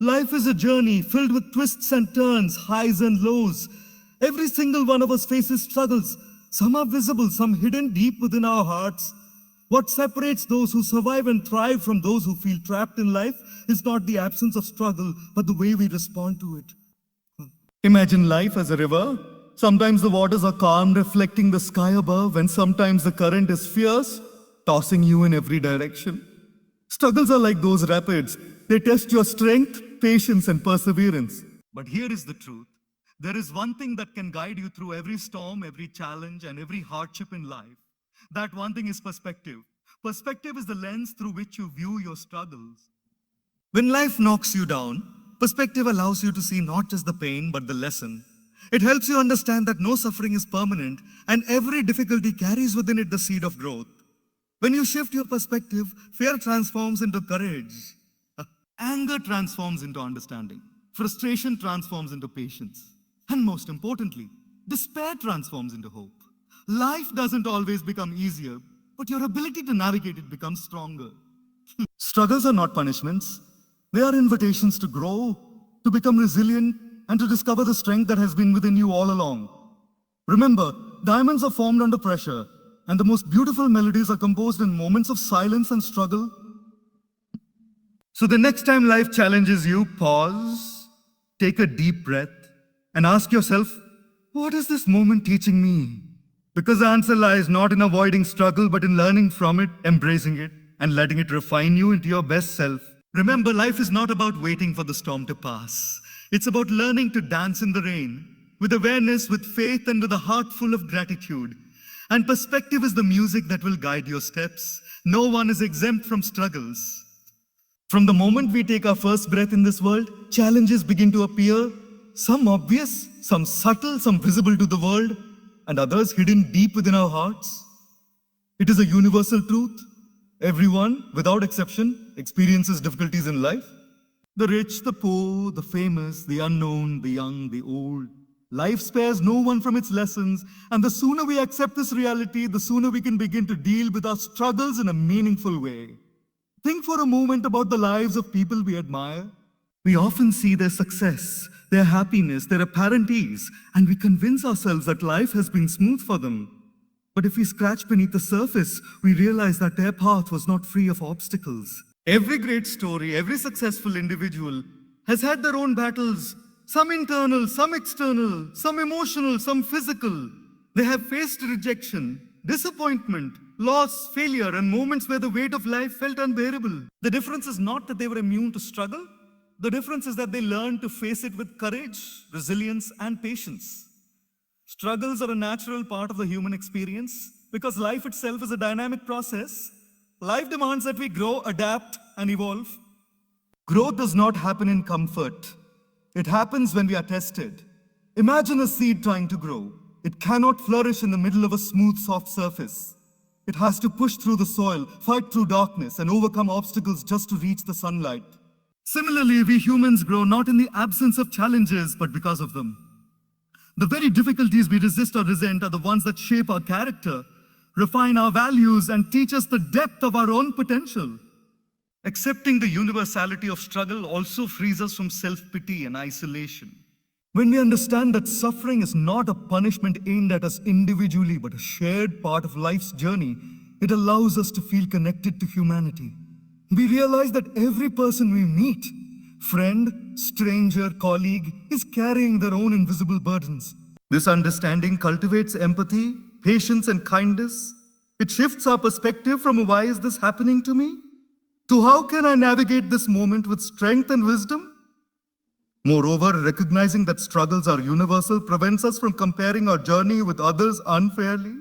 Life is a journey filled with twists and turns, highs and lows. Every single one of us faces struggles. Some are visible, some hidden deep within our hearts. What separates those who survive and thrive from those who feel trapped in life is not the absence of struggle, but the way we respond to it. Imagine life as a river. Sometimes the waters are calm, reflecting the sky above, and sometimes the current is fierce, tossing you in every direction. Struggles are like those rapids. They test your strength, patience, and perseverance. But here is the truth. There is one thing that can guide you through every storm, every challenge, and every hardship in life. That one thing is perspective. Perspective is the lens through which you view your struggles. When life knocks you down, perspective allows you to see not just the pain, but the lesson. It helps you understand that no suffering is permanent, and every difficulty carries within it the seed of growth. When you shift your perspective, fear transforms into courage. Anger transforms into understanding. Frustration transforms into patience. And most importantly, despair transforms into hope. Life doesn't always become easier, but your ability to navigate it becomes stronger. Struggles are not punishments. They are invitations to grow, to become resilient, and to discover the strength that has been within you all along. Remember, diamonds are formed under pressure, and the most beautiful melodies are composed in moments of silence and struggle. So the next time life challenges you, pause, take a deep breath, and ask yourself, what is this moment teaching me? Because the answer lies not in avoiding struggle, but in learning from it, embracing it, and letting it refine you into your best self. Remember, life is not about waiting for the storm to pass. It's about learning to dance in the rain, with awareness, with faith, and with a heart full of gratitude. And perspective is the music that will guide your steps. No one is exempt from struggles. From the moment we take our first breath in this world, challenges begin to appear, some obvious, some subtle, some visible to the world, and others hidden deep within our hearts. It is a universal truth. Everyone, without exception, experiences difficulties in life. The rich, the poor, the famous, the unknown, the young, the old. Life spares no one from its lessons, and the sooner we accept this reality, the sooner we can begin to deal with our struggles in a meaningful way. Think for a moment about the lives of people we admire. We often see their success, their happiness, their apparent ease, and we convince ourselves that life has been smooth for them. But if we scratch beneath the surface, we realize that their path was not free of obstacles. Every great story, every successful individual has had their own battles, some internal, some external, some emotional, some physical. They have faced rejection, disappointment, loss, failure, and moments where the weight of life felt unbearable. The difference is not that they were immune to struggle. The difference is that they learned to face it with courage, resilience, and patience. Struggles are a natural part of the human experience because life itself is a dynamic process. Life demands that we grow, adapt, and evolve. Growth does not happen in comfort. It happens when we are tested. Imagine a seed trying to grow. It cannot flourish in the middle of a smooth, soft surface. It has to push through the soil, fight through darkness, and overcome obstacles just to reach the sunlight. Similarly, we humans grow not in the absence of challenges, but because of them. The very difficulties we resist or resent are the ones that shape our character, refine our values, and teach us the depth of our own potential. Accepting the universality of struggle also frees us from self-pity and isolation. When we understand that suffering is not a punishment aimed at us individually, but a shared part of life's journey, it allows us to feel connected to humanity. We realize that every person we meet, friend, stranger, colleague, is carrying their own invisible burdens. This understanding cultivates empathy, patience, and kindness. It shifts our perspective from why is this happening to me to how can I navigate this moment with strength and wisdom. Moreover, recognizing that struggles are universal prevents us from comparing our journey with others unfairly.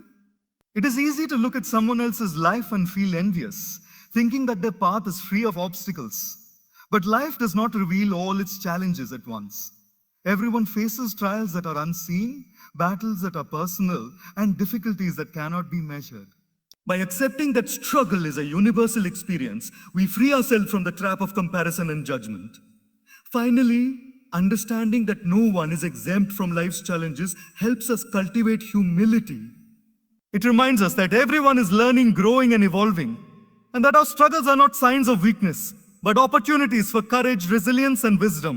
It is easy to look at someone else's life and feel envious, thinking that their path is free of obstacles. But life does not reveal all its challenges at once. Everyone faces trials that are unseen, battles that are personal, and difficulties that cannot be measured. By accepting that struggle is a universal experience, we free ourselves from the trap of comparison and judgment. Finally, understanding that no one is exempt from life's challenges helps us cultivate humility. It reminds us that everyone is learning, growing, and evolving, and that our struggles are not signs of weakness, but opportunities for courage, resilience, and wisdom.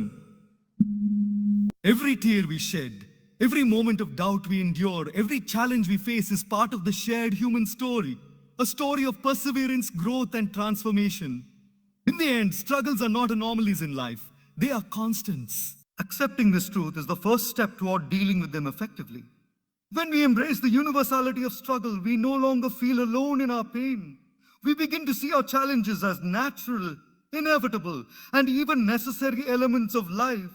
Every tear we shed, every moment of doubt we endure, every challenge we face is part of the shared human story, a story of perseverance, growth, and transformation. In the end, struggles are not anomalies in life, they are constants. Accepting this truth is the first step toward dealing with them effectively. When we embrace the universality of struggle, we no longer feel alone in our pain. We begin to see our challenges as natural, inevitable, and even necessary elements of life.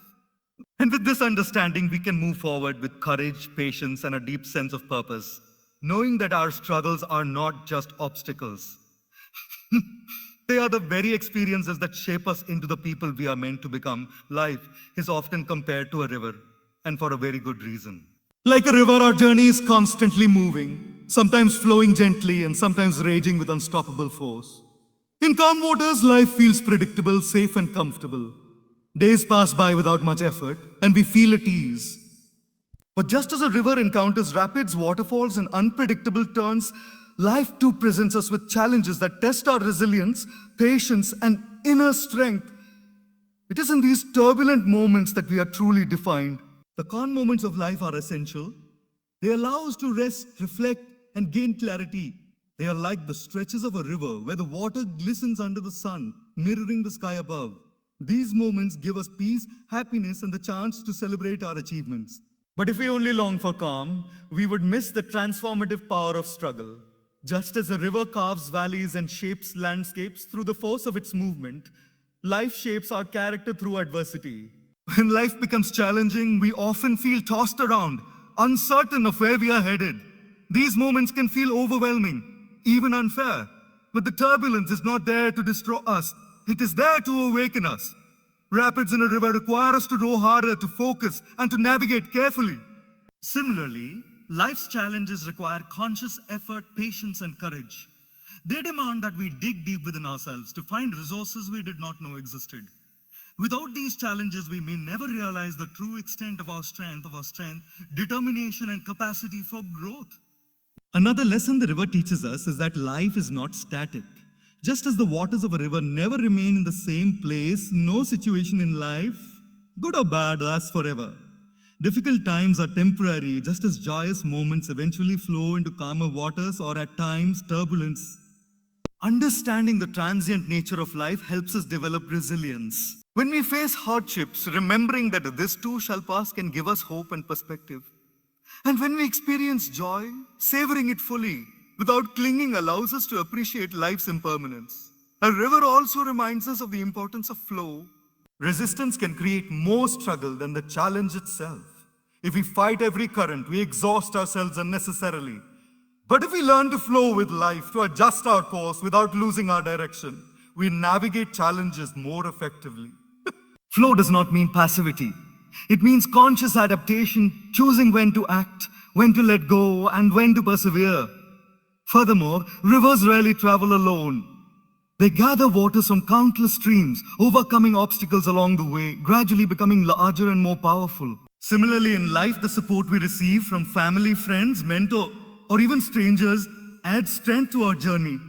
And with this understanding, we can move forward with courage, patience, and a deep sense of purpose, knowing that our struggles are not just obstacles. They are the very experiences that shape us into the people we are meant to become. Life is often compared to a river, and for a very good reason. Like a river, our journey is constantly moving, sometimes flowing gently and sometimes raging with unstoppable force. In calm waters, life feels predictable, safe, and comfortable. Days pass by without much effort, and we feel at ease. But just as a river encounters rapids, waterfalls, and unpredictable turns, life too presents us with challenges that test our resilience, patience, and inner strength. It is in these turbulent moments that we are truly defined. The calm moments of life are essential. They allow us to rest, reflect, and gain clarity. They are like the stretches of a river where the water glistens under the sun, mirroring the sky above. These moments give us peace, happiness, and the chance to celebrate our achievements. But if we only long for calm, we would miss the transformative power of struggle. Just as a river carves valleys and shapes landscapes through the force of its movement, life shapes our character through adversity. When life becomes challenging, we often feel tossed around, uncertain of where we are headed. These moments can feel overwhelming, even unfair. But the turbulence is not there to destroy us. It is there to awaken us. Rapids in a river require us to row harder, to focus, and to navigate carefully. Similarly, life's challenges require conscious effort, patience, and courage. They demand that we dig deep within ourselves to find resources we did not know existed. Without these challenges, we may never realize the true extent of our strength, determination, and capacity for growth. Another lesson the river teaches us is that life is not static. Just as the waters of a river never remain in the same place, no situation in life, good or bad, lasts forever. Difficult times are temporary, just as joyous moments eventually flow into calmer waters, or at times turbulence. Understanding the transient nature of life helps us develop resilience. When we face hardships, remembering that this too shall pass can give us hope and perspective. And when we experience joy, savoring it fully, without clinging, allows us to appreciate life's impermanence. A river also reminds us of the importance of flow. Resistance can create more struggle than the challenge itself. If we fight every current, we exhaust ourselves unnecessarily. But if we learn to flow with life, to adjust our course without losing our direction, we navigate challenges more effectively. Flow does not mean passivity. It means conscious adaptation, choosing when to act, when to let go, and when to persevere. Furthermore, rivers rarely travel alone. They gather waters from countless streams, overcoming obstacles along the way, gradually becoming larger and more powerful. Similarly, in life, the support we receive from family, friends, mentor, or even strangers adds strength to our journey.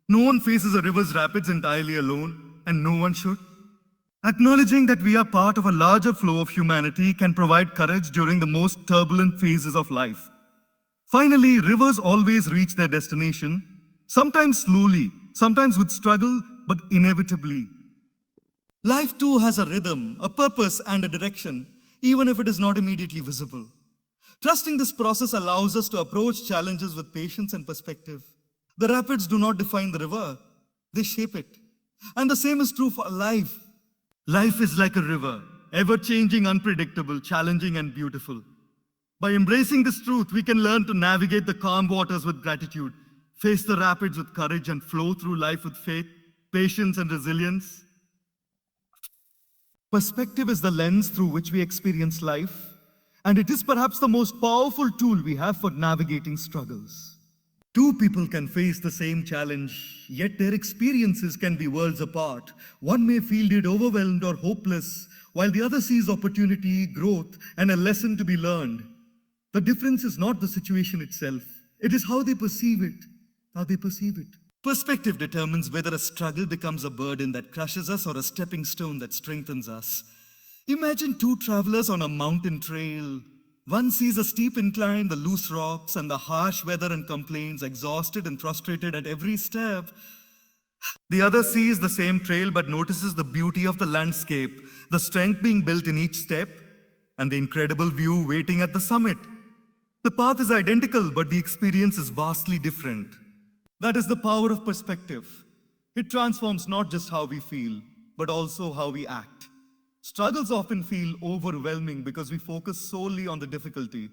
No one faces a river's rapids entirely alone, and no one should. Acknowledging that we are part of a larger flow of humanity can provide courage during the most turbulent phases of life. Finally, rivers always reach their destination, sometimes slowly, sometimes with struggle, but inevitably. Life too has a rhythm, a purpose, and a direction, even if it is not immediately visible. Trusting this process allows us to approach challenges with patience and perspective. The rapids do not define the river, they shape it. And the same is true for life. Life is like a river, ever-changing, unpredictable, challenging, and beautiful. By embracing this truth, we can learn to navigate the calm waters with gratitude, face the rapids with courage, and flow through life with faith, patience, and resilience. Perspective is the lens through which we experience life, and it is perhaps the most powerful tool we have for navigating struggles. Two people can face the same challenge, yet their experiences can be worlds apart. One may feel it overwhelmed or hopeless, while the other sees opportunity, growth, and a lesson to be learned. The difference is not the situation itself. It is how they perceive it. Perspective determines whether a struggle becomes a burden that crushes us or a stepping stone that strengthens us. Imagine two travelers on a mountain trail. One sees a steep incline, the loose rocks, and the harsh weather and complains, exhausted and frustrated at every step. The other sees the same trail but notices the beauty of the landscape, the strength being built in each step, and the incredible view waiting at the summit. The path is identical, but the experience is vastly different. That is the power of perspective. It transforms not just how we feel, but also how we act. Struggles often feel overwhelming because we focus solely on the difficulty,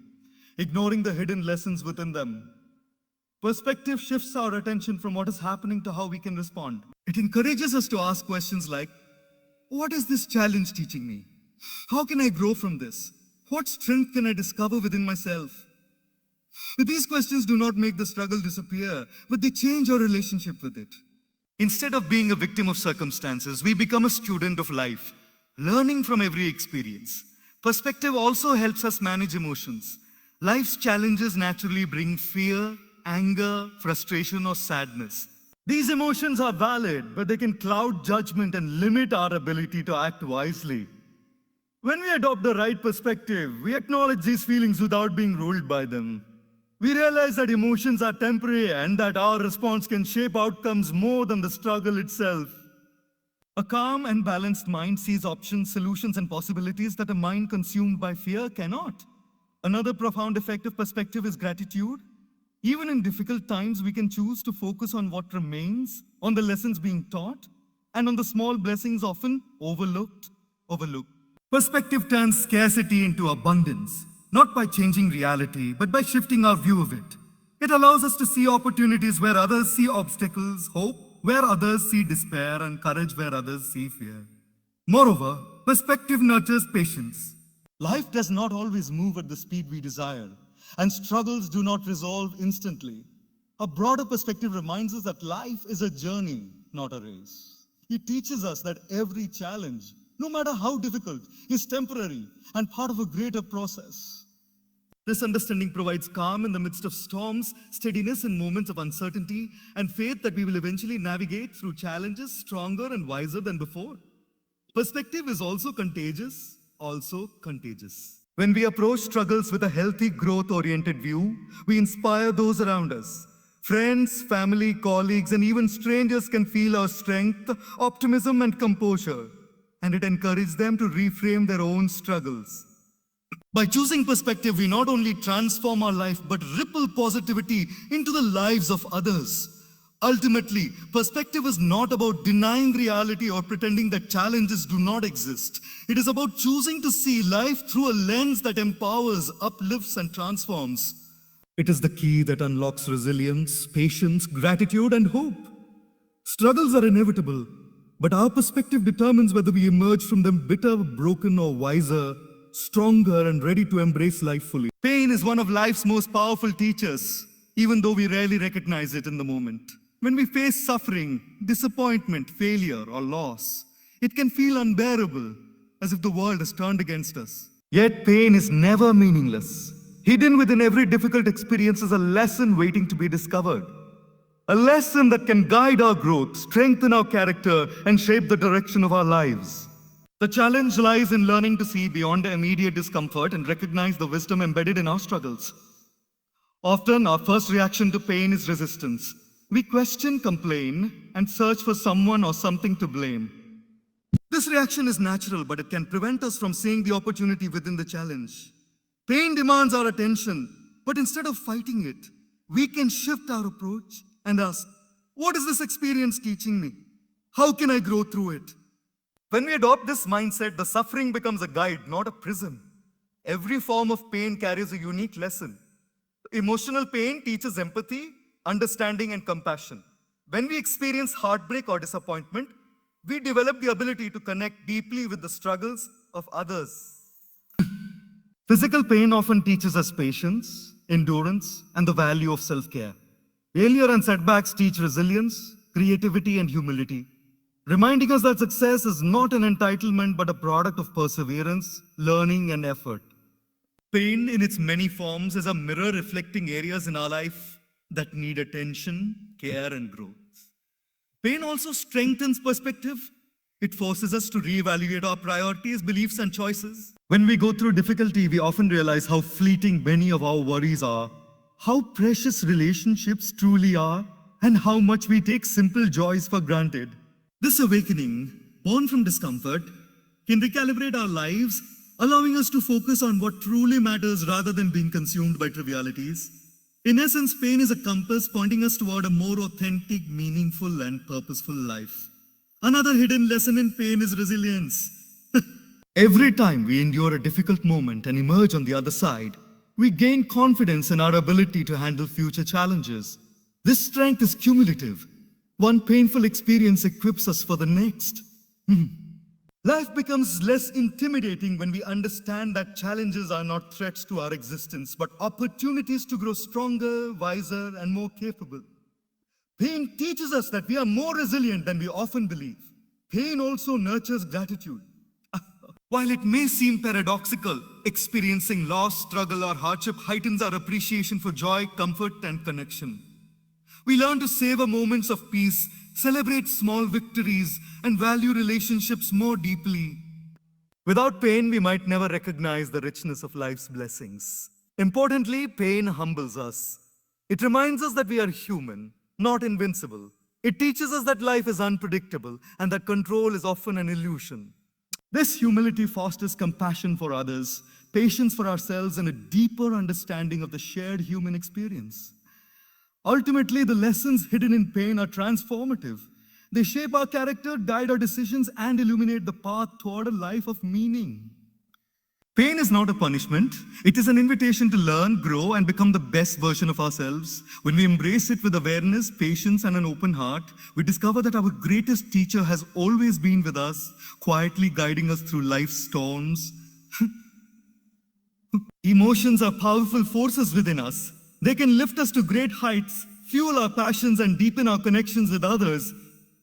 ignoring the hidden lessons within them. Perspective shifts our attention from what is happening to how we can respond. It encourages us to ask questions like, what is this challenge teaching me? How can I grow from this? What strength can I discover within myself? These questions do not make the struggle disappear, but they change our relationship with it. Instead of being a victim of circumstances, we become a student of life, learning from every experience. Perspective also helps us manage emotions. Life's challenges naturally bring fear, anger, frustration, or sadness. These emotions are valid, but they can cloud judgment and limit our ability to act wisely. When we adopt the right perspective, we acknowledge these feelings without being ruled by them. We realize that emotions are temporary and that our response can shape outcomes more than the struggle itself. A calm and balanced mind sees options, solutions, and possibilities that a mind consumed by fear cannot. Another profound effect of perspective is gratitude. Even in difficult times, we can choose to focus on what remains, on the lessons being taught, and on the small blessings often overlooked. Perspective turns scarcity into abundance, not by changing reality, but by shifting our view of it. It allows us to see opportunities where others see obstacles, hope where others see despair, and courage where others see fear. Moreover, perspective nurtures patience. Life does not always move at the speed we desire, and struggles do not resolve instantly. A broader perspective reminds us that life is a journey, not a race. It teaches us that every challenge, no matter how difficult, is temporary and part of a greater process. This understanding provides calm in the midst of storms, steadiness in moments of uncertainty, and faith that we will eventually navigate through challenges stronger and wiser than before. Perspective is also contagious. When we approach struggles with a healthy, growth-oriented view, we inspire those around us. Friends, family, colleagues, and even strangers can feel our strength, optimism, and composure, and it encourages them to reframe their own struggles. By choosing perspective, we not only transform our life, but ripple positivity into the lives of others. Ultimately, perspective is not about denying reality or pretending that challenges do not exist. It is about choosing to see life through a lens that empowers, uplifts, and transforms. It is the key that unlocks resilience, patience, gratitude, and hope. Struggles are inevitable, but our perspective determines whether we emerge from them bitter, broken, or wiser, stronger, and ready to embrace life fully. Pain is one of life's most powerful teachers, even though we rarely recognize it in the moment. When we face suffering, disappointment, failure, or loss, it can feel unbearable, as if the world has turned against us. Yet pain is never meaningless. Hidden within every difficult experience is a lesson waiting to be discovered. A lesson that can guide our growth, strengthen our character, and shape the direction of our lives. The challenge lies in learning to see beyond the immediate discomfort and recognize the wisdom embedded in our struggles. Often, our first reaction to pain is resistance. We question, complain, and search for someone or something to blame. This reaction is natural, but it can prevent us from seeing the opportunity within the challenge. Pain demands our attention, but instead of fighting it, we can shift our approach and ask, what is this experience teaching me? How can I grow through it? When we adopt this mindset, the suffering becomes a guide, not a prison. Every form of pain carries a unique lesson. Emotional pain teaches empathy, understanding, and compassion. When we experience heartbreak or disappointment, we develop the ability to connect deeply with the struggles of others. Physical pain often teaches us patience, endurance, and the value of self-care. Failure and setbacks teach resilience, creativity, and humility, reminding us that success is not an entitlement but a product of perseverance, learning, and effort. Pain in its many forms is a mirror reflecting areas in our life that need attention, care, and growth. Pain also strengthens perspective. It forces us to reevaluate our priorities, beliefs, and choices. When we go through difficulty, we often realize how fleeting many of our worries are, how precious relationships truly are, and how much we take simple joys for granted. This awakening, born from discomfort, can recalibrate our lives, allowing us to focus on what truly matters rather than being consumed by trivialities. In essence, pain is a compass pointing us toward a more authentic, meaningful, and purposeful life. Another hidden lesson in pain is resilience. Every time we endure a difficult moment and emerge on the other side, we gain confidence in our ability to handle future challenges. This strength is cumulative. One painful experience equips us for the next. Life becomes less intimidating when we understand that challenges are not threats to our existence, but opportunities to grow stronger, wiser, and more capable. Pain teaches us that we are more resilient than we often believe. Pain also nurtures gratitude. While it may seem paradoxical, experiencing loss, struggle, or hardship heightens our appreciation for joy, comfort, and connection. We learn to savor moments of peace, celebrate small victories, and value relationships more deeply. Without pain, we might never recognize the richness of life's blessings. Importantly, pain humbles us. It reminds us that we are human, not invincible. It teaches us that life is unpredictable and that control is often an illusion. This humility fosters compassion for others, patience for ourselves, and a deeper understanding of the shared human experience. Ultimately, the lessons hidden in pain are transformative. They shape our character, guide our decisions, and illuminate the path toward a life of meaning. Pain is not a punishment. It is an invitation to learn, grow, and become the best version of ourselves. When we embrace it with awareness, patience, and an open heart, we discover that our greatest teacher has always been with us, quietly guiding us through life's storms. Emotions are powerful forces within us. They can lift us to great heights, fuel our passions, and deepen our connections with others.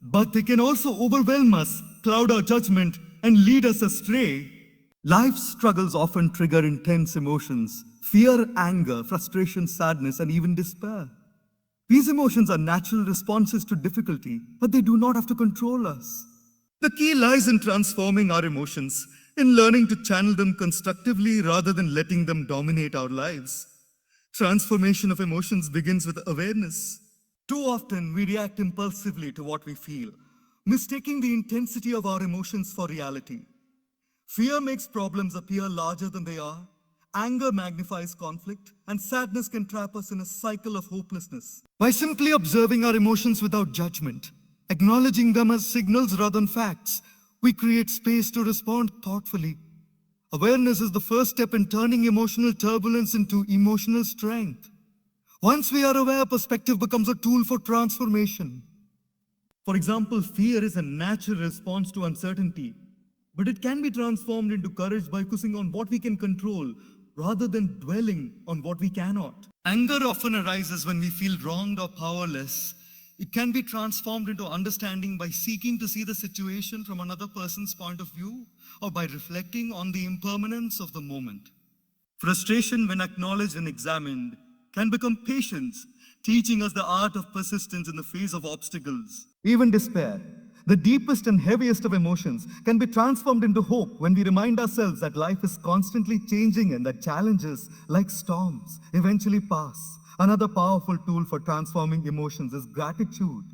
But they can also overwhelm us, cloud our judgment, and lead us astray. Life's struggles often trigger intense emotions: fear, anger, frustration, sadness, and even despair. These emotions are natural responses to difficulty, but they do not have to control us. The key lies in transforming our emotions, in learning to channel them constructively rather than letting them dominate our lives. Transformation of emotions begins with awareness. Too often, we react impulsively to what we feel, mistaking the intensity of our emotions for reality. Fear makes problems appear larger than they are. Anger magnifies conflict, and sadness can trap us in a cycle of hopelessness. By simply observing our emotions without judgment, acknowledging them as signals rather than facts, we create space to respond thoughtfully. Awareness is the first step in turning emotional turbulence into emotional strength. Once we are aware, perspective becomes a tool for transformation. For example, fear is a natural response to uncertainty, but it can be transformed into courage by focusing on what we can control rather than dwelling on what we cannot. Anger often arises when we feel wronged or powerless. It can be transformed into understanding by seeking to see the situation from another person's point of view or by reflecting on the impermanence of the moment. Frustration, when acknowledged and examined, can become patience, teaching us the art of persistence in the face of obstacles. Even despair, the deepest and heaviest of emotions, can be transformed into hope when we remind ourselves that life is constantly changing and that challenges, like storms, eventually pass. Another powerful tool for transforming emotions is gratitude.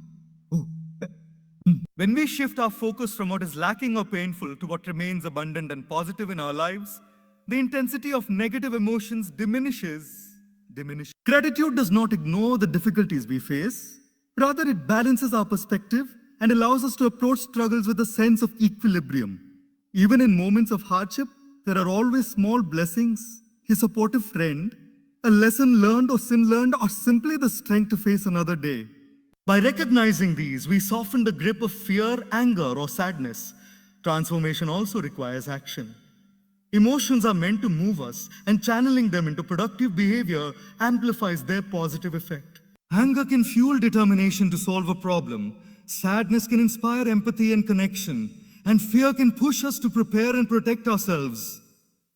When we shift our focus from what is lacking or painful to what remains abundant and positive in our lives, the intensity of negative emotions diminishes. Gratitude does not ignore the difficulties we face. Rather, it balances our perspective and allows us to approach struggles with a sense of equilibrium. Even in moments of hardship, there are always small blessings, a supportive friend, a lesson learned or sin learned, or simply the strength to face another day. By recognizing these, we soften the grip of fear, anger, or sadness. Transformation also requires action. Emotions are meant to move us, and channeling them into productive behavior amplifies their positive effect. Anger can fuel determination to solve a problem. Sadness can inspire empathy and connection, and fear can push us to prepare and protect ourselves.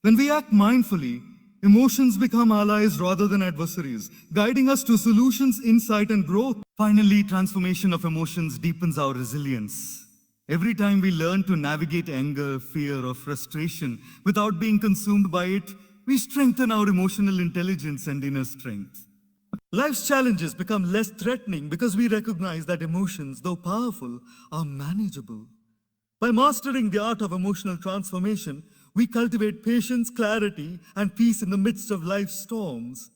When we act mindfully, emotions become allies rather than adversaries, guiding us to solutions, insight, and growth. Finally, transformation of emotions deepens our resilience. Every time we learn to navigate anger, fear, or frustration without being consumed by it, we strengthen our emotional intelligence and inner strength. Life's challenges become less threatening because we recognize that emotions, though powerful, are manageable. By mastering the art of emotional transformation, we cultivate patience, clarity, and peace in the midst of life's storms.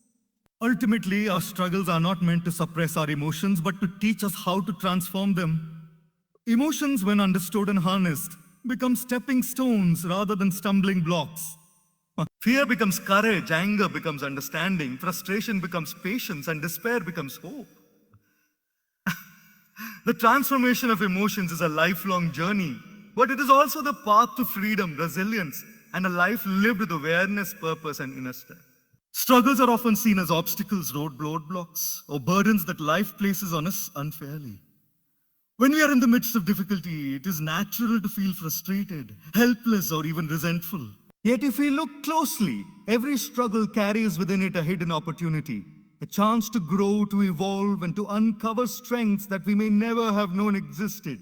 Ultimately, our struggles are not meant to suppress our emotions, but to teach us how to transform them. Emotions, when understood and harnessed, become stepping stones rather than stumbling blocks. Fear becomes courage, anger becomes understanding, frustration becomes patience, and despair becomes hope. The transformation of emotions is a lifelong journey, but it is also the path to freedom, resilience, and a life lived with awareness, purpose, and inner strength. Struggles are often seen as obstacles, roadblocks, or burdens that life places on us unfairly. When we are in the midst of difficulty, it is natural to feel frustrated, helpless, or even resentful. Yet if we look closely, every struggle carries within it a hidden opportunity, a chance to grow, to evolve, and to uncover strengths that we may never have known existed.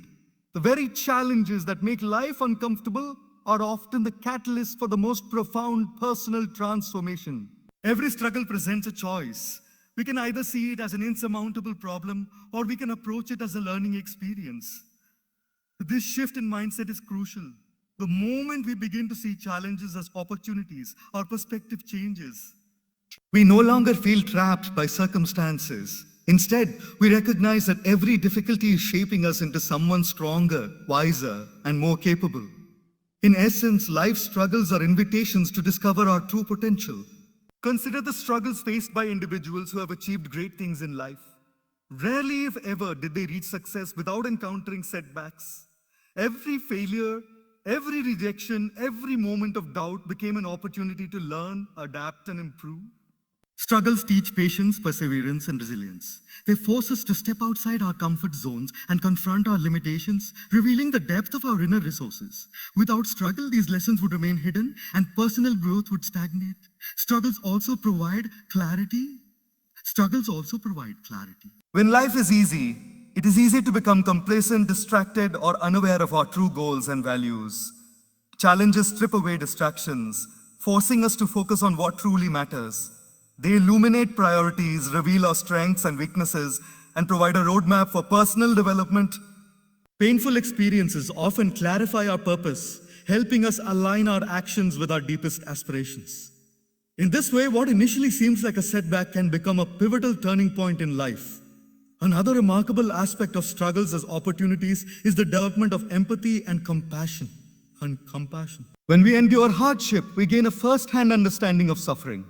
The very challenges that make life uncomfortable are often the catalyst for the most profound personal transformation. Every struggle presents a choice. We can either see it as an insurmountable problem or we can approach it as a learning experience. This shift in mindset is crucial. The moment we begin to see challenges as opportunities, our perspective changes. We no longer feel trapped by circumstances. Instead, we recognize that every difficulty is shaping us into someone stronger, wiser, and more capable. In essence, life struggles are invitations to discover our true potential. Consider the struggles faced by individuals who have achieved great things in life. Rarely, if ever, did they reach success without encountering setbacks. Every failure, every rejection, every moment of doubt became an opportunity to learn, adapt, and improve. Struggles teach patience, perseverance, and resilience. They force us to step outside our comfort zones and confront our limitations, revealing the depth of our inner resources. Without struggle, these lessons would remain hidden and personal growth would stagnate. Struggles also provide clarity. When life is easy, it is easy to become complacent, distracted, or unaware of our true goals and values. Challenges strip away distractions, forcing us to focus on what truly matters. They illuminate priorities, reveal our strengths and weaknesses, and provide a roadmap for personal development. Painful experiences often clarify our purpose, helping us align our actions with our deepest aspirations. In this way, what initially seems like a setback can become a pivotal turning point in life. Another remarkable aspect of struggles as opportunities is the development of empathy and compassion. When we endure hardship, we gain a first-hand understanding of suffering.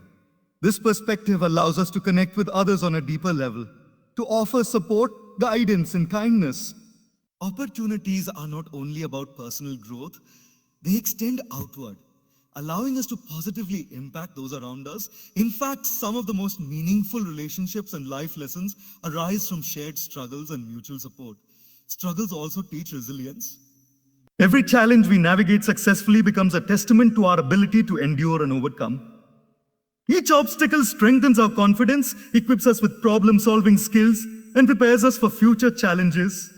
This perspective allows us to connect with others on a deeper level, to offer support, guidance, and kindness. Opportunities are not only about personal growth, they extend outward, allowing us to positively impact those around us. In fact, some of the most meaningful relationships and life lessons arise from shared struggles and mutual support. Struggles also teach resilience. Every challenge we navigate successfully becomes a testament to our ability to endure and overcome. Each obstacle strengthens our confidence, equips us with problem-solving skills, and prepares us for future challenges.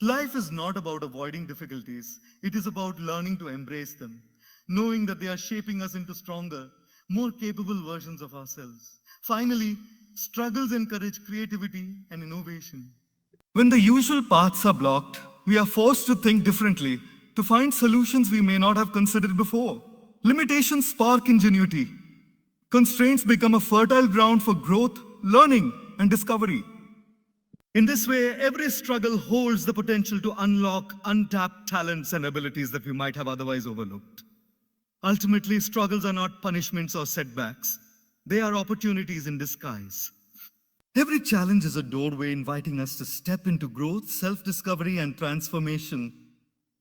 Life is not about avoiding difficulties. It is about learning to embrace them, knowing that they are shaping us into stronger, more capable versions of ourselves. Finally, struggles encourage creativity and innovation. When the usual paths are blocked, we are forced to think differently, to find solutions we may not have considered before. Limitations spark ingenuity. Constraints become a fertile ground for growth, learning, and discovery. In this way, every struggle holds the potential to unlock untapped talents and abilities that we might have otherwise overlooked. Ultimately, struggles are not punishments or setbacks. They are opportunities in disguise. Every challenge is a doorway inviting us to step into growth, self-discovery, and transformation.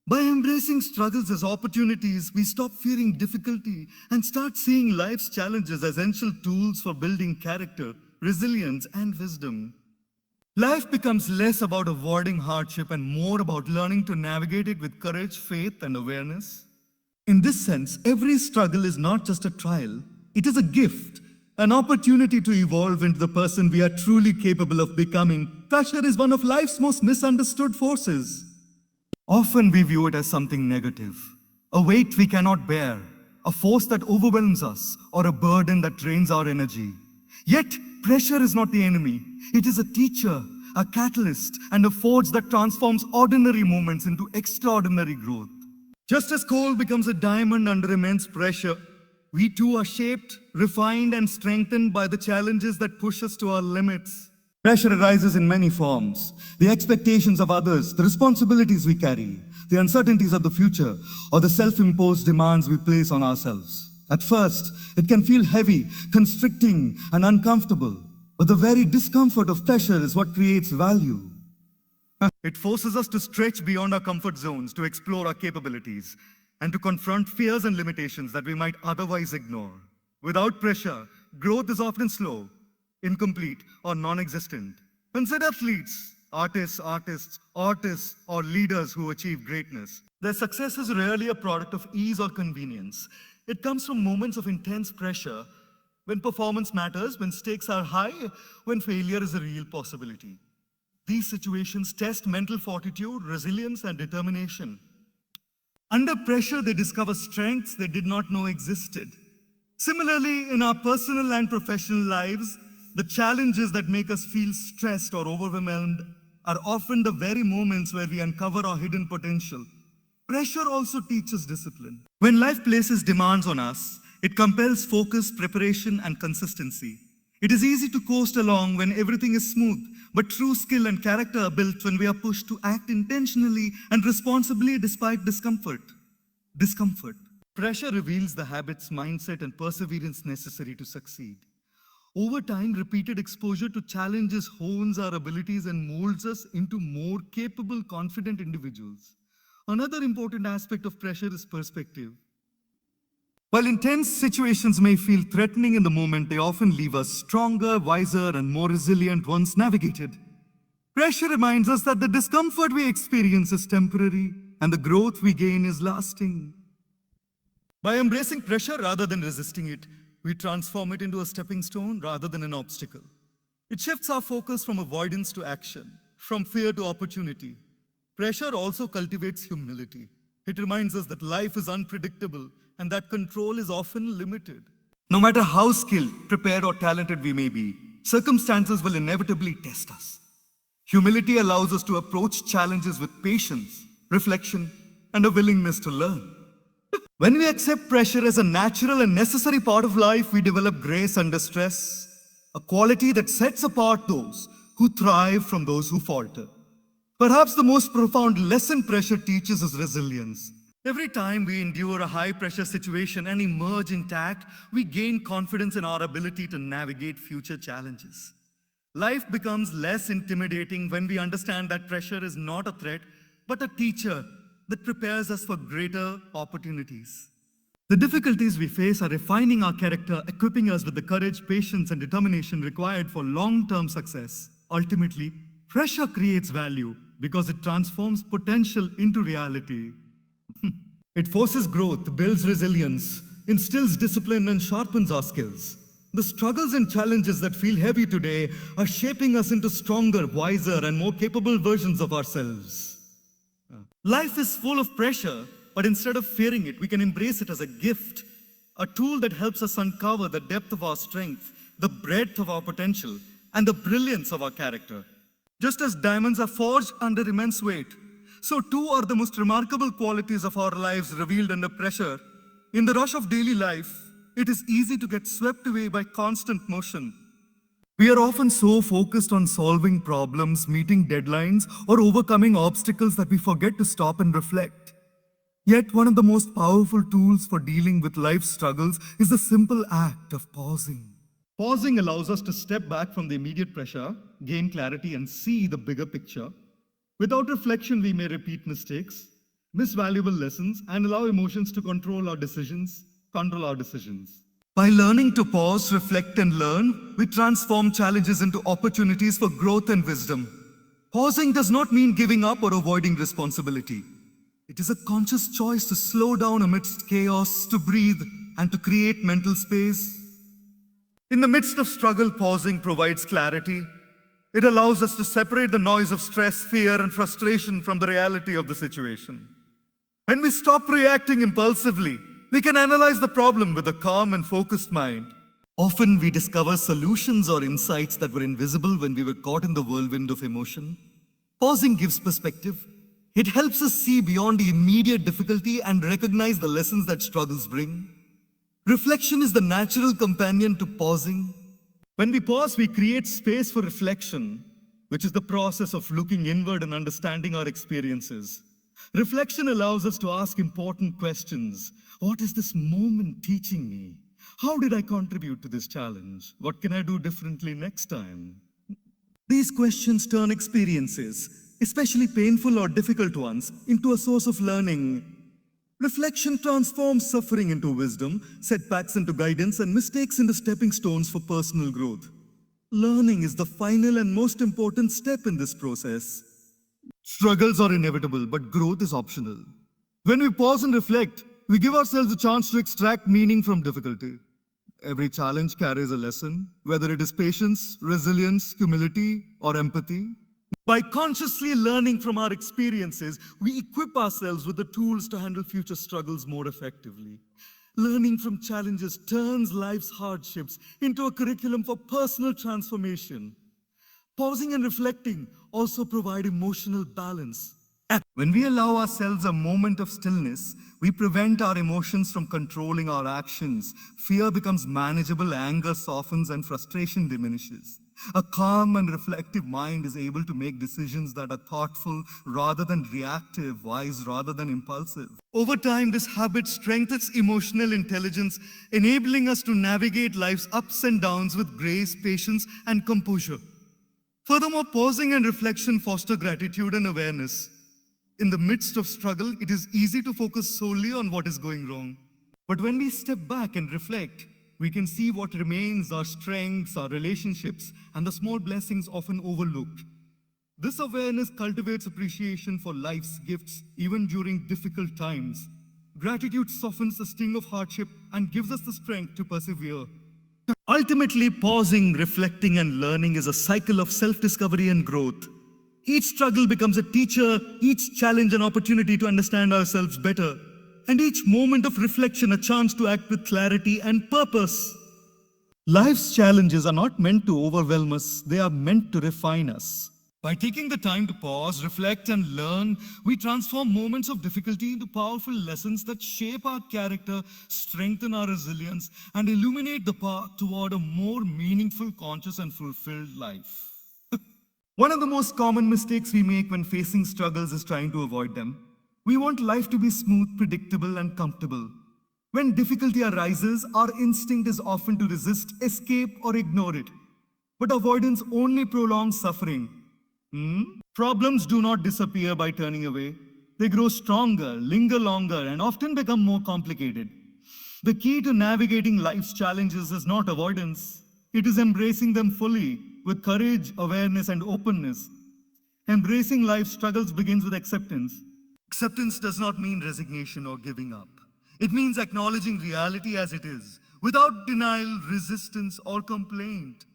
By embracing struggles as opportunities, we stop fearing difficulty and start seeing life's challenges as essential tools for building character, resilience, and wisdom. Life becomes less about avoiding hardship and more about learning to navigate it with courage, faith, and awareness. In this sense, every struggle is not just a trial, it is a gift. an opportunity to evolve into the person we are truly capable of becoming. Pressure is one of life's most misunderstood forces. Often we view it as something negative, a weight we cannot bear, a force that overwhelms us, or a burden that drains our energy. Yet, pressure is not the enemy. It is a teacher, a catalyst, and a force that transforms ordinary moments into extraordinary growth. Just as coal becomes a diamond under immense pressure, we too are shaped, refined, and strengthened by the challenges that push us to our limits. Pressure arises in many forms. The expectations of others, the responsibilities we carry, the uncertainties of the future, or the self-imposed demands we place on ourselves. At first, it can feel heavy, constricting, and uncomfortable. But the very discomfort of pressure is what creates value. It forces us to stretch beyond our comfort zones, to explore our capabilities, and to confront fears and limitations that we might otherwise ignore. Without pressure, growth is often slow, incomplete, or non-existent. Consider athletes, artists, or leaders who achieve greatness. Their success is rarely a product of ease or convenience. It comes from moments of intense pressure, when performance matters, when stakes are high, when failure is a real possibility. These situations test mental fortitude, resilience, and determination. Under pressure, they discover strengths they did not know existed. Similarly, in our personal and professional lives, the challenges that make us feel stressed or overwhelmed are often the very moments where we uncover our hidden potential. Pressure also teaches discipline. When life places demands on us, it compels focus, preparation, and consistency. It is easy to coast along when everything is smooth, but true skill and character are built when we are pushed to act intentionally and responsibly despite discomfort. Pressure reveals the habits, mindset, and perseverance necessary to succeed. Over time, repeated exposure to challenges hones our abilities and molds us into more capable, confident individuals. Another important aspect of pressure is perspective. While intense situations may feel threatening in the moment, they often leave us stronger, wiser, and more resilient once navigated. Pressure reminds us that the discomfort we experience is temporary and the growth we gain is lasting. By embracing pressure rather than resisting it, we transform it into a stepping stone rather than an obstacle. It shifts our focus from avoidance to action, from fear to opportunity. Pressure also cultivates humility. It reminds us that life is unpredictable and that control is often limited. No matter how skilled, prepared, or talented we may be, circumstances will inevitably test us. Humility allows us to approach challenges with patience, reflection, and a willingness to learn. When we accept pressure as a natural and necessary part of life, we develop grace under stress, a quality that sets apart those who thrive from those who falter. Perhaps the most profound lesson pressure teaches is resilience. Every time we endure a high-pressure situation and emerge intact, we gain confidence in our ability to navigate future challenges. Life becomes less intimidating when we understand that pressure is not a threat, but a teacher that prepares us for greater opportunities. The difficulties we face are refining our character, equipping us with the courage, patience, and determination required for long-term success. Ultimately, pressure creates value because it transforms potential into reality. It forces growth, builds resilience, instills discipline, and sharpens our skills. The struggles and challenges that feel heavy today are shaping us into stronger, wiser, and more capable versions of ourselves. Life is full of pressure, but instead of fearing it, we can embrace it as a gift, a tool that helps us uncover the depth of our strength, the breadth of our potential, and the brilliance of our character. Just as diamonds are forged under immense weight, so too are the most remarkable qualities of our lives revealed under pressure. In the rush of daily life, it is easy to get swept away by constant motion. We are often so focused on solving problems, meeting deadlines, or overcoming obstacles that we forget to stop and reflect. Yet one of the most powerful tools for dealing with life's struggles is the simple act of pausing. Pausing allows us to step back from the immediate pressure, gain clarity, and see the bigger picture. Without reflection, we may repeat mistakes, miss valuable lessons, and allow emotions to control our decisions. By learning to pause, reflect, and learn, we transform challenges into opportunities for growth and wisdom. Pausing does not mean giving up or avoiding responsibility. It is a conscious choice to slow down amidst chaos, to breathe, and to create mental space. In the midst of struggle, pausing provides clarity. It allows us to separate the noise of stress, fear, and frustration from the reality of the situation. When we stop reacting impulsively, we can analyze the problem with a calm and focused mind. Often we discover solutions or insights that were invisible when we were caught in the whirlwind of emotion. Pausing gives perspective. It helps us see beyond the immediate difficulty and recognize the lessons that struggles bring. Reflection is the natural companion to pausing. When we pause, we create space for reflection, which is the process of looking inward and understanding our experiences. Reflection allows us to ask important questions. What is this moment teaching me? How did I contribute to this challenge? What can I do differently next time? These questions turn experiences, especially painful or difficult ones, into a source of learning. Reflection transforms suffering into wisdom, setbacks into guidance, and mistakes into stepping stones for personal growth. Learning is the final and most important step in this process. Struggles are inevitable, but growth is optional. When we pause and reflect, we give ourselves a chance to extract meaning from difficulty. Every challenge carries a lesson, whether it is patience, resilience, humility, or empathy. By consciously learning from our experiences, we equip ourselves with the tools to handle future struggles more effectively. Learning from challenges turns life's hardships into a curriculum for personal transformation. Pausing and reflecting also provide emotional balance. When we allow ourselves a moment of stillness, we prevent our emotions from controlling our actions. Fear becomes manageable, anger softens, and frustration diminishes. A calm and reflective mind is able to make decisions that are thoughtful rather than reactive, wise rather than impulsive. Over time, this habit strengthens emotional intelligence, enabling us to navigate life's ups and downs with grace, patience, and composure. Furthermore, pausing and reflection foster gratitude and awareness. In the midst of struggle, it is easy to focus solely on what is going wrong. But when we step back and reflect, we can see what remains, our strengths, our relationships, and the small blessings often overlooked. This awareness cultivates appreciation for life's gifts even during difficult times. Gratitude softens the sting of hardship and gives us the strength to persevere. Ultimately, pausing, reflecting, and learning is a cycle of self-discovery and growth. Each struggle becomes a teacher, each challenge an opportunity to understand ourselves better, and each moment of reflection a chance to act with clarity and purpose. Life's challenges are not meant to overwhelm us, they are meant to refine us. By taking the time to pause, reflect, and learn, we transform moments of difficulty into powerful lessons that shape our character, strengthen our resilience, and illuminate the path toward a more meaningful, conscious, and fulfilled life. One of the most common mistakes we make when facing struggles is trying to avoid them. We want life to be smooth, predictable, and comfortable. When difficulty arises, our instinct is often to resist, escape, or ignore it. But avoidance only prolongs suffering. Problems do not disappear by turning away. They grow stronger, linger longer, and often become more complicated. The key to navigating life's challenges is not avoidance. It is embracing them fully, with courage, awareness, and openness. Embracing life's struggles begins with acceptance. Acceptance does not mean resignation or giving up. It means acknowledging reality as it is, without denial, resistance, or complaint.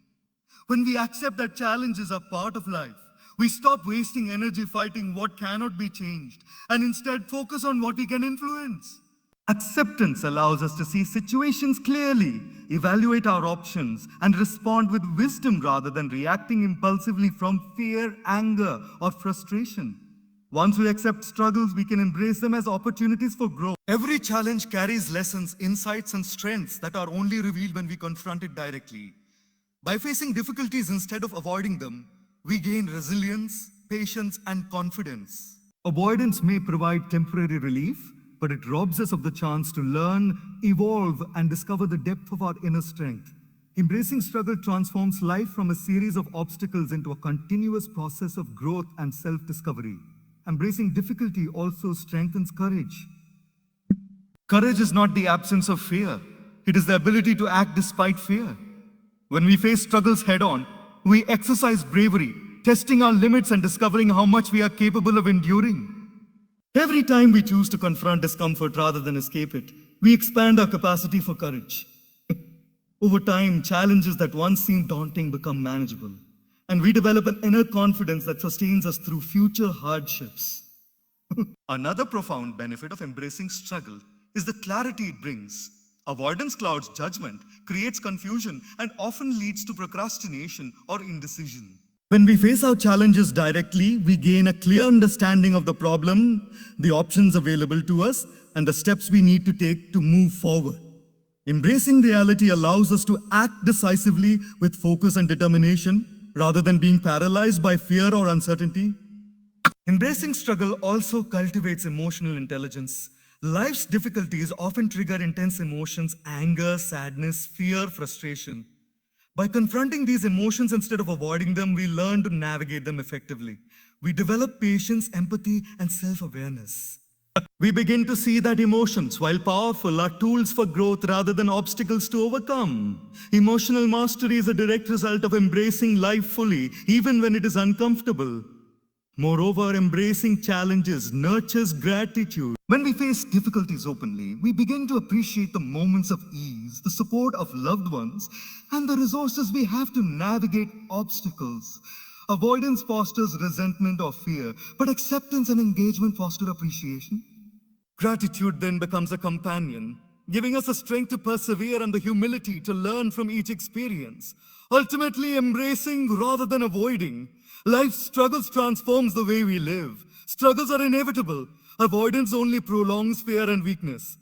When we accept that challenges are part of life, we stop wasting energy fighting what cannot be changed and instead focus on what we can influence. Acceptance allows us to see situations clearly, evaluate our options, and respond with wisdom rather than reacting impulsively from fear, anger, or frustration. Once we accept struggles, we can embrace them as opportunities for growth. Every challenge carries lessons, insights, and strengths that are only revealed when we confront it directly. By facing difficulties instead of avoiding them, we gain resilience, patience, and confidence. Avoidance may provide temporary relief, but it robs us of the chance to learn, evolve, and discover the depth of our inner strength. Embracing struggle transforms life from a series of obstacles into a continuous process of growth and self-discovery. Embracing difficulty also strengthens courage. Courage is not the absence of fear. It is the ability to act despite fear. When we face struggles head-on, we exercise bravery, testing our limits and discovering how much we are capable of enduring. Every time we choose to confront discomfort rather than escape it, we expand our capacity for courage. Over time, challenges that once seemed daunting become manageable, and we develop an inner confidence that sustains us through future hardships. Another profound benefit of embracing struggle is the clarity it brings. Avoidance clouds judgment, creates confusion, and often leads to procrastination or indecision. When we face our challenges directly, we gain a clear understanding of the problem, the options available to us, and the steps we need to take to move forward. Embracing reality allows us to act decisively with focus and determination, rather than being paralyzed by fear or uncertainty. Embracing struggle also cultivates emotional intelligence. Life's difficulties often trigger intense emotions, anger, sadness, fear, frustration. By confronting these emotions instead of avoiding them, we learn to navigate them effectively. We develop patience, empathy, and self-awareness. We begin to see that emotions, while powerful, are tools for growth rather than obstacles to overcome. Emotional mastery is a direct result of embracing life fully, even when it is uncomfortable. Moreover, embracing challenges nurtures gratitude. When we face difficulties openly, we begin to appreciate the moments of ease, the support of loved ones, and the resources we have to navigate obstacles. Avoidance fosters resentment or fear, but acceptance and engagement foster appreciation. Gratitude then becomes a companion, giving us the strength to persevere and the humility to learn from each experience. Ultimately, embracing rather than avoiding. Life's struggles transforms the way we live. Struggles are inevitable. Avoidance only prolongs fear and weakness.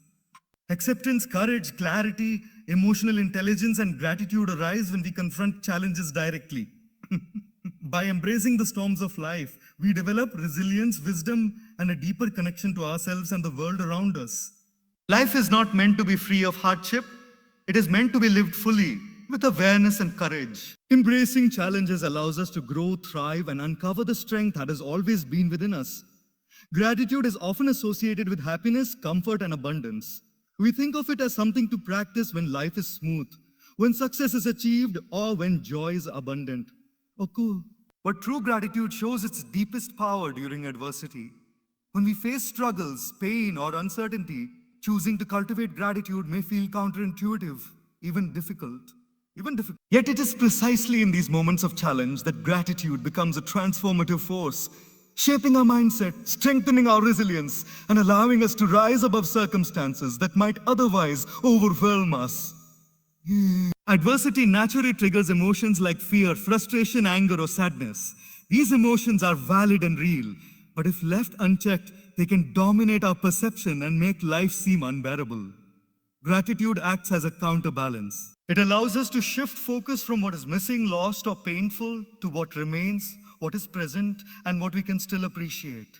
Acceptance, courage, clarity, emotional intelligence, and gratitude arise when we confront challenges directly. By embracing the storms of life, we develop resilience, wisdom, and a deeper connection to ourselves and the world around us. Life is not meant to be free of hardship. It is meant to be lived fully, with awareness and courage. Embracing challenges allows us to grow, thrive, and uncover the strength that has always been within us. Gratitude is often associated with happiness, comfort, and abundance. We think of it as something to practice when life is smooth, when success is achieved, or when joy is abundant. Oh, cool. But true gratitude shows its deepest power during adversity. When we face struggles, pain, or uncertainty, choosing to cultivate gratitude may feel counterintuitive, even difficult. Yet it is precisely in these moments of challenge that gratitude becomes a transformative force, shaping our mindset, strengthening our resilience, and allowing us to rise above circumstances that might otherwise overwhelm us. Adversity naturally triggers emotions like fear, frustration, anger, or sadness. These emotions are valid and real, but if left unchecked, they can dominate our perception and make life seem unbearable. Gratitude acts as a counterbalance. It allows us to shift focus from what is missing, lost, or painful to what remains, what is present, and what we can still appreciate.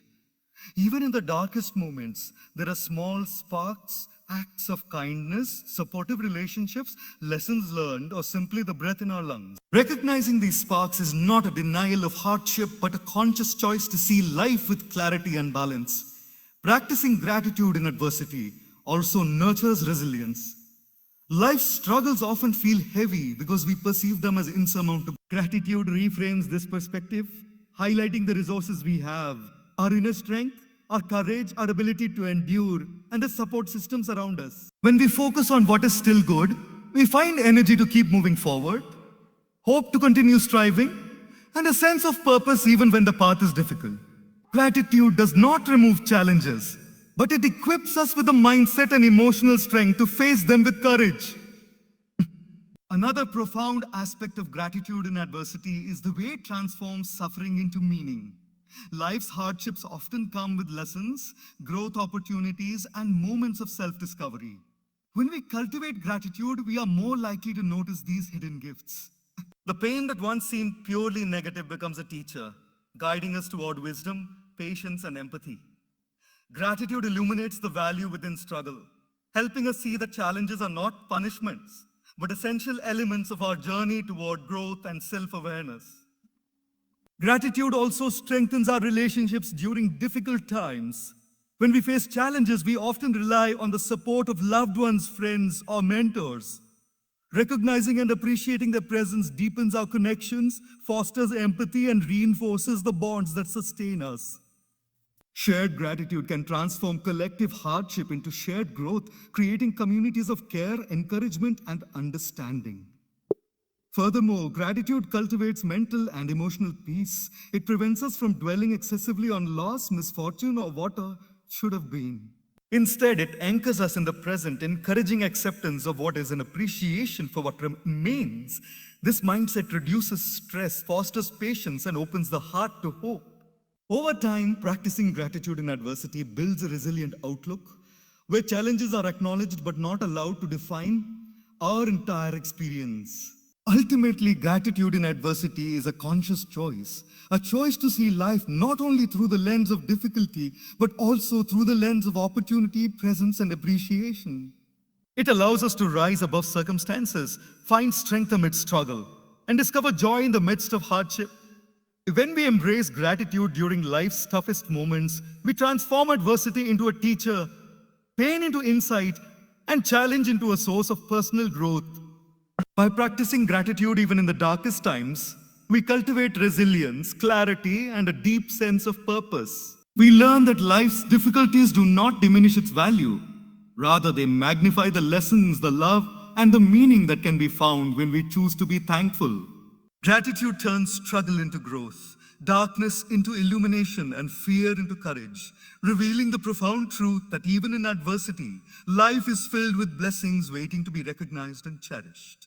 Even in the darkest moments, there are small sparks, acts of kindness, supportive relationships, lessons learned, or simply the breath in our lungs. Recognizing these sparks is not a denial of hardship, but a conscious choice to see life with clarity and balance. Practicing gratitude in adversity also nurtures resilience. Life's struggles often feel heavy because we perceive them as insurmountable. Gratitude reframes this perspective, highlighting the resources we have, our inner strength, our courage, our ability to endure, and the support systems around us. When we focus on what is still good, we find energy to keep moving forward, hope to continue striving, and a sense of purpose even when the path is difficult. Gratitude does not remove challenges, but it equips us with the mindset and emotional strength to face them with courage. Another profound aspect of gratitude in adversity is the way it transforms suffering into meaning. Life's hardships often come with lessons, growth opportunities, and moments of self-discovery. When we cultivate gratitude, we are more likely to notice these hidden gifts. The pain that once seemed purely negative becomes a teacher, guiding us toward wisdom, patience, and empathy. Gratitude illuminates the value within struggle, helping us see that challenges are not punishments, but essential elements of our journey toward growth and self-awareness. Gratitude also strengthens our relationships during difficult times. When we face challenges, we often rely on the support of loved ones, friends, or mentors. Recognizing and appreciating their presence deepens our connections, fosters empathy, and reinforces the bonds that sustain us. Shared gratitude can transform collective hardship into shared growth, creating communities of care, encouragement, and understanding. Furthermore, gratitude cultivates mental and emotional peace. It prevents us from dwelling excessively on loss, misfortune, or what should have been. Instead, it anchors us in the present, encouraging acceptance of what is and appreciation for what remains. This mindset reduces stress, fosters patience, and opens the heart to hope. Over time, practicing gratitude in adversity builds a resilient outlook where challenges are acknowledged but not allowed to define our entire experience. Ultimately, gratitude in adversity is a conscious choice, a choice to see life not only through the lens of difficulty, but also through the lens of opportunity, presence, and appreciation. It allows us to rise above circumstances, find strength amid struggle, and discover joy in the midst of hardship. When we embrace gratitude during life's toughest moments, we transform adversity into a teacher, pain into insight, and challenge into a source of personal growth. By practicing gratitude even in the darkest times, we cultivate resilience, clarity, and a deep sense of purpose. We learn that life's difficulties do not diminish its value. Rather, they magnify the lessons, the love, and the meaning that can be found when we choose to be thankful. Gratitude turns struggle into growth, darkness into illumination, and fear into courage, revealing the profound truth that even in adversity, life is filled with blessings waiting to be recognized and cherished.